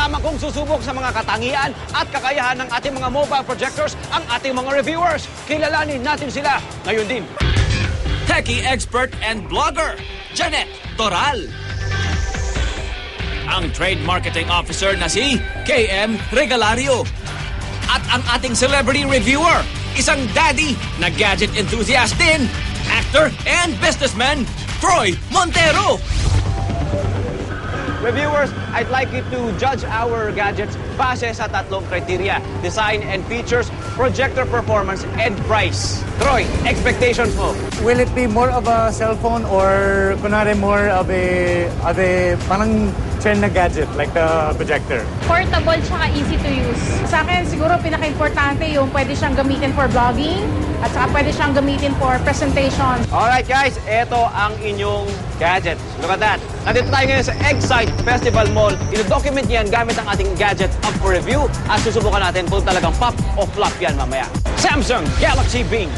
Kasama kong susubok sa mga katangian at kakayahan ng ating mga mobile projectors ang ating mga reviewers. Kilalanin natin sila ngayon din. Techie expert and blogger, Janet Toral. Ang Trade Marketing Officer na si KM Regalario. At ang ating celebrity reviewer, isang daddy na gadget enthusiast din, actor and businessman, Troy Montero. Reviewers, I'd like you to judge our gadgets base sa tatlong criteria: design and features, projector performance, and price. Troy, expectations mo? Will it be more of a cell phone or kunwari more of a parang trend na gadget like the projector? Portable tsaka easy to use. Sa akin, siguro pinaka-importante yung pwede siyang gamitin for vlogging at saka pwede siyang gamitin for presentation. Alright guys, ito ang inyong gadget. Look at that. Nandito tayo ngayon sa Excite Festival Mall. Ino-document yan gamit ang ating gadget up for review at susubukan natin kung talagang pop o flop yan mamaya. Samsung Galaxy Beam.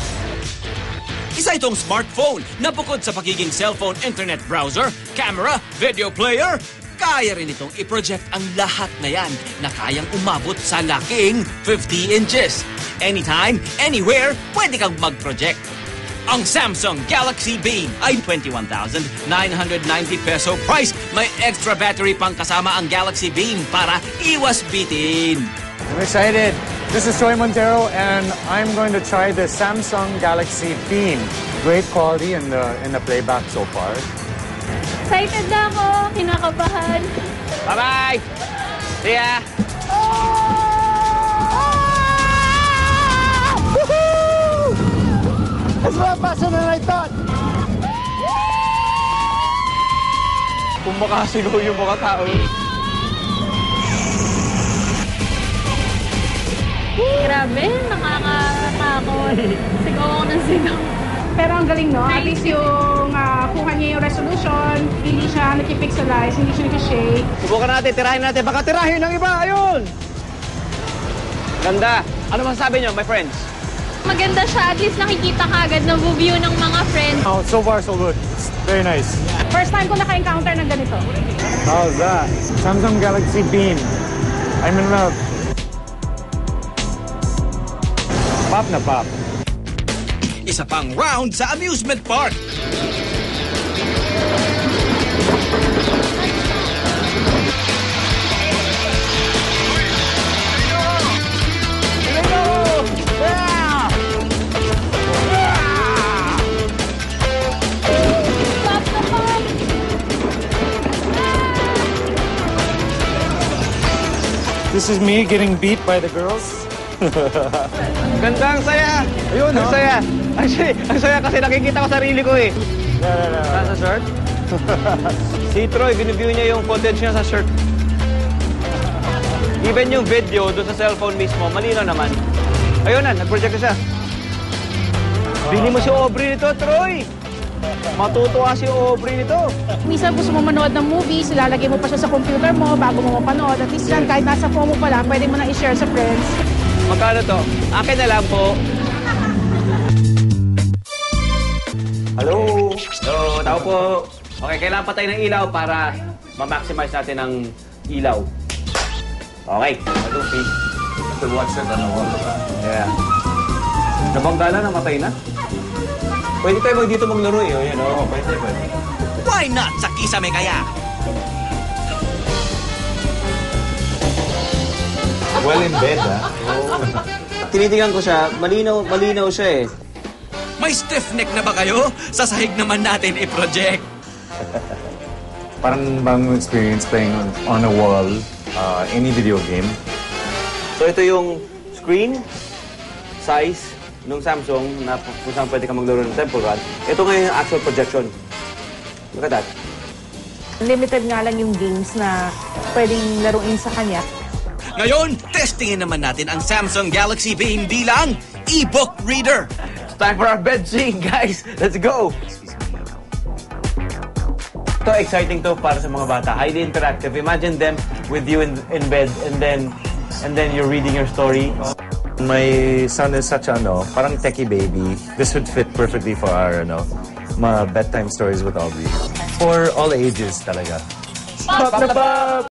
Isa itong smartphone na bukod sa pagiging cellphone, internet browser, camera, video player, kaya rin itong i-project ang lahat na yan na kayang umabot sa laking 50 inches. Anytime, anywhere, pwede kang mag-project. Ang Samsung Galaxy Beam ay 21,990 peso price. May extra battery pang kasama ang Galaxy Beam para iwas bitin. I'm excited. This is Troy Montero and I'm going to try the Samsung Galaxy Beam. Great quality in the playback so far. Excited na ako, kinakabahan. Bye-bye! See ya! It's a lot faster than I thought. Kung makasigaw yung mga tao. Grabe, nakakatakot. Sigaw ako ng sigaw. Pero ang galing, no? At least yung kuha niya yung resolution, hindi siya nakipixelize, hindi siya nakishake. Subukan natin, tirahin natin. Baka tirahin ng iba. Ayun! Ganda. Ano masasabi niyo, my friends? Maganda siya, at least nakikita ka agad na view ng mga friends. Oh, so far so good. It's very nice. First time ko naka-encounter ng ganito. How's that? Samsung Galaxy Beam. I'm in love. Pop na pop. Isa pang round sa amusement park. This is me getting beat by the girls. Ganda, ang saya! Ayun, Ang no? saya! Actually, ang saya kasi nakikita ko sarili ko eh. No. Nasa shirt? Si Troy, biniview niya yung footage niya sa shirt. Even yung video doon sa cellphone mismo, malinaw naman. Ayun na, nag-project na siya. Bili mo si Aubrey nito, Troy! Matutuwa si Aubrey nito. Minsan gusto mo manood ng movies, ilalagay mo pa siya sa computer mo bago mo mapanood. At least yan, kahit nasa phone mo pa lang, pwede mo na i-share sa friends. Magkano to? Akin na lang po. Hello? Hello, tao po. Okay, kailangan patay ng ilaw para ma-maximize natin ang ilaw. Okay, ito, please. To watch it on the wall. Yeah. Nabangga na, namatay na. Pwede tayo dito maglaro eh. Yan, oh. Pwede. Why not sa Kisame Kaya? Well in bed, ha? Tinitingnan ko siya, malinaw siya eh. May stiff neck na ba kayo? Sa sahig naman natin i-project. Parang bang experience playing on a wall, any video game. So ito yung screen size ng Samsung na kung saan pwede ka maglaro ng Temple Run. Ito ngayon yung actual projection. Look at that. Limited nga lang yung games na pwedeng laruin sa kanya. Ngayon, testingin naman natin ang Samsung Galaxy Beam bilang e-book reader. It's time for our bed scene, guys. Let's go! Ito, exciting to para sa mga bata. Highly interactive. Imagine them with you in bed and then you're reading your story. My son is such a, parang techie baby. This would fit perfectly for our, bedtime stories with Aubrey. For all ages talaga. Pop na pop!